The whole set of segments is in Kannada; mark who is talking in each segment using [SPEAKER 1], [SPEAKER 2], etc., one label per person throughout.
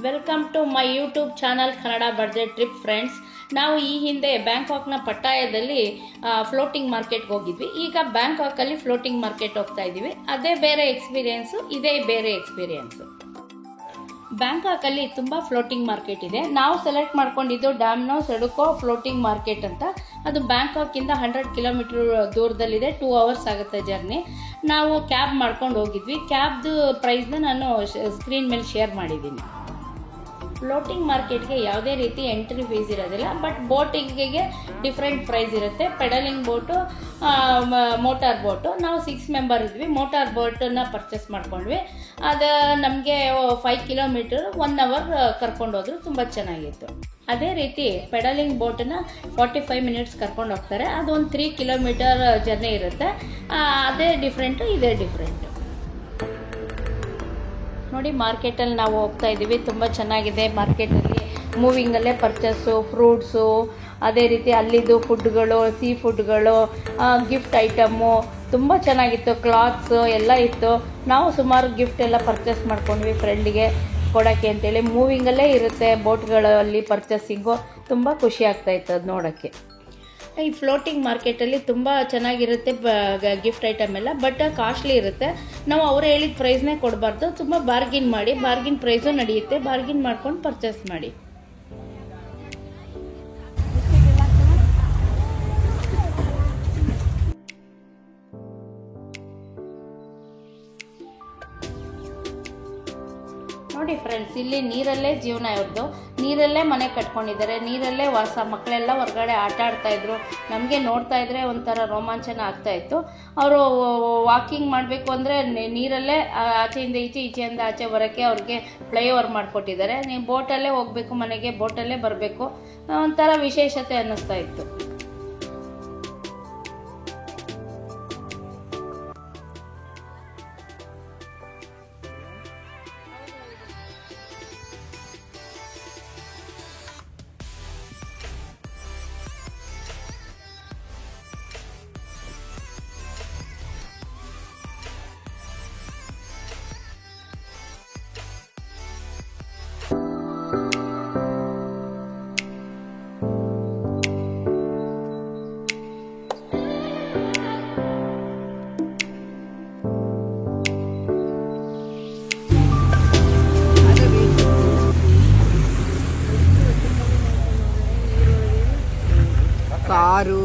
[SPEAKER 1] Welcome to my YouTube channel Kannada budget trip friends. ನಾವು ಈ ಹಿಂದೆ ಬ್ಯಾಂಕಾಕ್ನ ಪಟ್ಟಾಯದಲ್ಲಿ ಫ್ಲೋಟಿಂಗ್ ಮಾರ್ಕೆಟ್ಗೆ ಹೋಗಿದ್ವಿ. ಈಗ ಬ್ಯಾಂಕಾಕಲ್ಲಿ ಫ್ಲೋಟಿಂಗ್ ಮಾರ್ಕೆಟ್ ಹೋಗ್ತಾ ಇದ್ದೀವಿ. ಅದೇ ಬೇರೆ ಎಕ್ಸ್ಪೀರಿಯೆನ್ಸು, ಇದೇ ಬೇರೆ ಎಕ್ಸ್ಪೀರಿಯೆನ್ಸು. ಬ್ಯಾಂಕಾಕಲ್ಲಿ ತುಂಬ ಫ್ಲೋಟಿಂಗ್ ಮಾರ್ಕೆಟ್ ಇದೆ. ನಾವು ಸೆಲೆಕ್ಟ್ ಮಾಡ್ಕೊಂಡಿದ್ದು ಡ್ಯಾಮ್ನೋ ಸೆಡುಕೋ ಫ್ಲೋಟಿಂಗ್ ಮಾರ್ಕೆಟ್ ಅಂತ. ಅದು ಬ್ಯಾಂಕಾಕಿಂದ 100 ಕಿಲೋಮೀಟರ್ ದೂರದಲ್ಲಿದೆ. 2 ಅವರ್ಸ್ ಆಗುತ್ತೆ ಜರ್ನಿ. ನಾವು ಕ್ಯಾಬ್ ಮಾಡ್ಕೊಂಡು ಹೋಗಿದ್ವಿ. ಕ್ಯಾಬ್ದು ಪ್ರೈಸ್ನ ನಾನು ಸ್ಕ್ರೀನ್ ಮೇಲೆ ಶೇರ್ ಮಾಡಿದ್ದೀನಿ. ಫ್ಲೋಟಿಂಗ್ ಮಾರ್ಕೆಟ್ಗೆ ಯಾವುದೇ ರೀತಿ ಎಂಟ್ರಿ ಫೀಸ್ ಇರೋದಿಲ್ಲ, ಬಟ್ ಬೋಟಿಂಗಿಗೆ ಡಿಫ್ರೆಂಟ್ ಪ್ರೈಸ್ ಇರುತ್ತೆ. Pedalling boat, motor boat. ನಾವು 6 ಮೆಂಬರ್ ಇದ್ವಿ. ಮೋಟಾರ್ ಬೋಟನ್ನು ಪರ್ಚೇಸ್ ಮಾಡ್ಕೊಂಡ್ವಿ. ಅದು ನಮಗೆ 5 ಕಿಲೋಮೀಟರ್ 1 ಅವರ್ ಕರ್ಕೊಂಡು ಹೋದ್ರು. ತುಂಬ ಚೆನ್ನಾಗಿತ್ತು. ಅದೇ ರೀತಿ ಪೆಡಲಿಂಗ್ ಬೋಟನ್ನ 45 ಮಿನಿಟ್ಸ್ ಕರ್ಕೊಂಡು ಹೋಗ್ತಾರೆ. ಅದು ಒಂದು 3 ಕಿಲೋಮೀಟರ್ ಜರ್ನಿ ಇರುತ್ತೆ. ಅದೇ ಡಿಫ್ರೆಂಟು, ಇದೇ ಡಿಫ್ರೆಂಟು. ನೋಡಿ, ಮಾರ್ಕೆಟಲ್ಲಿ ನಾವು ಹೋಗ್ತಾ ಇದ್ದೀವಿ. ತುಂಬ ಚೆನ್ನಾಗಿದೆ. ಮಾರ್ಕೆಟಲ್ಲಿ ಮೂವಿಂಗಲ್ಲೇ ಪರ್ಚೇಸು, ಫ್ರೂಟ್ಸು, ಅದೇ ರೀತಿ ಅಲ್ಲಿದ್ದು ಫುಡ್ಗಳು, ಸೀ ಫುಡ್ಗಳು, ಗಿಫ್ಟ್ ಐಟಮ್ಮು ತುಂಬ ಚೆನ್ನಾಗಿತ್ತು. ಕ್ಲಾತ್ಸು ಎಲ್ಲ ಇತ್ತು. ನಾವು ಸುಮಾರು ಗಿಫ್ಟ್ ಎಲ್ಲ ಪರ್ಚೇಸ್ ಮಾಡ್ಕೊಂಡ್ವಿ ಫ್ರೆಂಡಿಗೆ ಕೊಡೋಕ್ಕೆ ಅಂತೇಳಿ. ಮೂವಿಂಗಲ್ಲೇ ಇರುತ್ತೆ ಬೋಟ್ಗಳಲ್ಲಿ ಪರ್ಚೇಸಿಂಗು. ತುಂಬ ಖುಷಿ ಆಗ್ತಾಯಿತ್ತು ಅದು ನೋಡೋಕ್ಕೆ. ಈ ಫ್ಲೋಟಿಂಗ್ ಮಾರ್ಕೆಟಲ್ಲಿ ತುಂಬ ಚೆನ್ನಾಗಿರುತ್ತೆ ಗಿಫ್ಟ್ ಐಟಮ್ ಎಲ್ಲ, ಬಟ್ ಕಾಸ್ಟ್ಲಿ ಇರುತ್ತೆ. ನಾವು ಅವ್ರು ಹೇಳಿದ ಪ್ರೈಸ್ನೇ ಕೊಡಬಾರ್ದು. ತುಂಬ ಬಾರ್ಗಿನ್ ಮಾಡಿ, ಬಾರ್ಗಿನ್ ಪ್ರೈಸು ನಡೆಯುತ್ತೆ. ಬಾರ್ಗಿನ್ ಮಾಡ್ಕೊಂಡು ಪರ್ಚೇಸ್ ಮಾಡಿ. ನೋಡಿ ಫ್ರೆಂಡ್ಸ್, ಇಲ್ಲಿ ನೀರಲ್ಲೇ ಜೀವನ ಇವ್ರದ್ದು. ನೀರಲ್ಲೇ ಮನೆ ಕಟ್ಕೊಂಡಿದ್ದಾರೆ, ನೀರಲ್ಲೇ ವಾಸ. ಮಕ್ಕಳೆಲ್ಲ ಹೊರಗಡೆ ಆಟ ಆಡ್ತಾಯಿದ್ರು. ನಮಗೆ ನೋಡ್ತಾ ಇದ್ರೆ ಒಂಥರ ರೋಮಾಂಚನ ಆಗ್ತಾಯಿತ್ತು. ಅವರು ವಾಕಿಂಗ್ ಮಾಡಬೇಕು ಅಂದರೆ ನೀರಲ್ಲೇ ಆಚೆಯಿಂದ ಈಚೆ, ಈಚೆಯಿಂದ ಆಚೆ ಬರೋಕ್ಕೆ ಅವ್ರಿಗೆ ಫ್ಲೈಓವರ್ ಮಾಡಿಕೊಟ್ಟಿದ್ದಾರೆ. ನೀವು ಬೋಟಲ್ಲೇ ಹೋಗಬೇಕು, ಮನೆಗೆ ಬೋಟಲ್ಲೇ ಬರಬೇಕು. ಒಂಥರ ವಿಶೇಷತೆ ಅನ್ನಿಸ್ತಾ ಇತ್ತು.
[SPEAKER 2] ಕಾರು,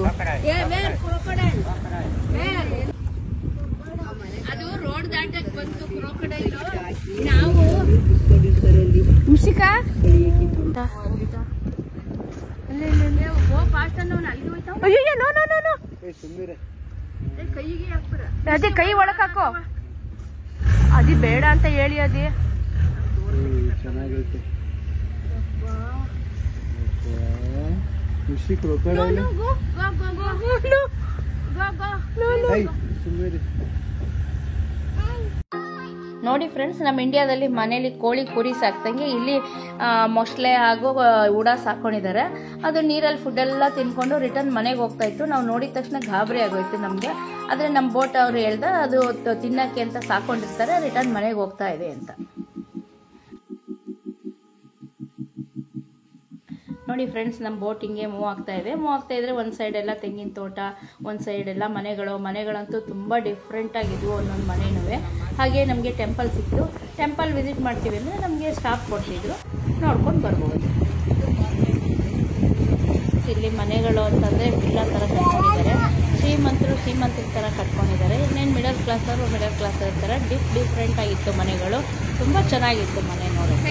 [SPEAKER 1] ಅದು ರೋಡ್ ದಾಟಕ್ಕೆ ಬಂತು ಕ್ರೋಕಡೈಲ್. ನಾವು
[SPEAKER 2] ಮುಷಿಕ ಅದೇ ಕೈ ಒಳಕ್ ಹಾಕೋ. ಅದಿ ಬೇಡ ಅಂತ ಹೇಳಿ. ಅದೇ
[SPEAKER 3] ಚೆನ್ನಾಗೈತೆ.
[SPEAKER 1] ನೋಡಿ ಫ್ರೆಂಡ್ಸ್, ನಮ್ಮ ಇಂಡಿಯಾದಲ್ಲಿ ಮನೇಲಿ ಕೋಳಿ ಕುರಿ ಸಾಕ್ತಂಗೆ ಇಲ್ಲಿ ಮೊಸಳೆ ಹಾಗೂ ಉಡಾಸ್ ಹಾಕೊಂಡಿದ್ದಾರೆ. ಅದು ನೀರಲ್ಲಿ ಫುಡ್ಡೆಲ್ಲ ತಿನ್ಕೊಂಡು ರಿಟರ್ನ್ ಮನೆಗೆ ಹೋಗ್ತಾ ಇತ್ತು. ನಾವು ನೋಡಿದ ತಕ್ಷಣ ಗಾಬರಿ ಆಗೋಯ್ತು ನಮಗೆ. ಆದರೆ ನಮ್ಮ ಬೋಟ್ ಅವ್ರು ಹೇಳ್ದ ಅದು ತಿನ್ನಕ್ಕೆ ಅಂತ ಸಾಕೊಂಡಿರ್ತಾರೆ, ರಿಟರ್ನ್ ಮನೆಗೆ ಹೋಗ್ತಾ ಇದೆ ಅಂತ. ನೋಡಿ ಫ್ರೆಂಡ್ಸ್, ನಮ್ಮ ಬೋಟ್ ಹಿಂಗೆ ಮೂವ್ ಆಗ್ತಾ ಇದ್ರೆ ಒಂದು ಸೈಡ್ ಎಲ್ಲ ತೆಂಗಿನ ತೋಟ, ಒಂದು ಸೈಡ್ ಎಲ್ಲ ಮನೆಗಳಂತೂ ತುಂಬ ಡಿಫ್ರೆಂಟ್ ಆಗಿದ್ವು ಒಂದೊಂದು ಮನೆನೂ. ಹಾಗೆ ನಮಗೆ ಟೆಂಪಲ್ ಸಿಕ್ತು. ಟೆಂಪಲ್ ವಿಸಿಟ್ ಮಾಡ್ತೀವಿ ಅಂದರೆ ನಮಗೆ ಸ್ಟಾಪ್ ಕೊಡ್ತಿದ್ರು, ನೋಡ್ಕೊಂಡು ಬರ್ಬೋದು. ಇಲ್ಲಿ ಮನೆಗಳು ಅಂತಂದರೆ ವಿಲ್ಲಾ ಥರ ಕಟ್ಕೊಂಡಿದ್ದಾರೆ. ಶ್ರೀಮಂತರ ಥರ ಕಟ್ಕೊಂಡಿದ್ದಾರೆ. ಇನ್ನೇನು ಮಿಡಲ್ ಕ್ಲಾಸ್ ಥರ ಡಿಫ್ರೆಂಟ್ ಆಗಿತ್ತು ಮನೆಗಳು. ತುಂಬ ಚೆನ್ನಾಗಿತ್ತು ಮನೆ ನೋಡೋಕ್ಕೆ.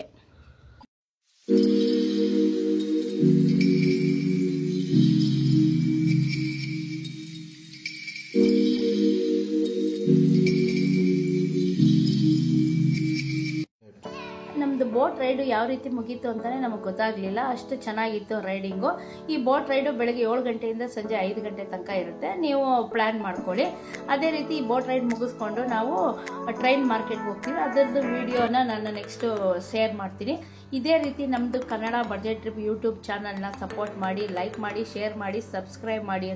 [SPEAKER 1] ನಮ್ಮದು ಬೋಟ್ ರೈಡು ಯಾವ ರೀತಿ ಮುಗೀತು ಅಂತಲೇ ನಮಗೆ ಗೊತ್ತಾಗಲಿಲ್ಲ. ಅಷ್ಟು ಚೆನ್ನಾಗಿತ್ತು ರೈಡಿಂಗು. ಈ ಬೋಟ್ ರೈಡು ಬೆಳಗ್ಗೆ 7 ಗಂಟೆಯಿಂದ ಸಂಜೆ 5 ಗಂಟೆ ತನಕ ಇರುತ್ತೆ. ನೀವು ಪ್ಲ್ಯಾನ್ ಮಾಡ್ಕೊಳ್ಳಿ. ಅದೇ ರೀತಿ ಈ ಬೋಟ್ ರೈಡ್ ಮುಗಿಸ್ಕೊಂಡು ನಾವು ಟ್ರೈನ್ ಮಾರ್ಕೆಟ್ಗೆ ಹೋಗ್ತೀವಿ. ಅದರದ್ದು ವಿಡಿಯೋನ ನಾನು ನೆಕ್ಸ್ಟು ಶೇರ್ ಮಾಡ್ತೀನಿ. ಇದೇ ರೀತಿ ನಮ್ಮದು ಕನ್ನಡ ಬಡ್ಜೆಟ್ ಟ್ರಿಪ್ ಯೂಟ್ಯೂಬ್ ಚಾನಲ್ನ ಸಪೋರ್ಟ್ ಮಾಡಿ, ಲೈಕ್ ಮಾಡಿ, ಶೇರ್ ಮಾಡಿ, ಸಬ್ಸ್ಕ್ರೈಬ್ ಮಾಡಿ.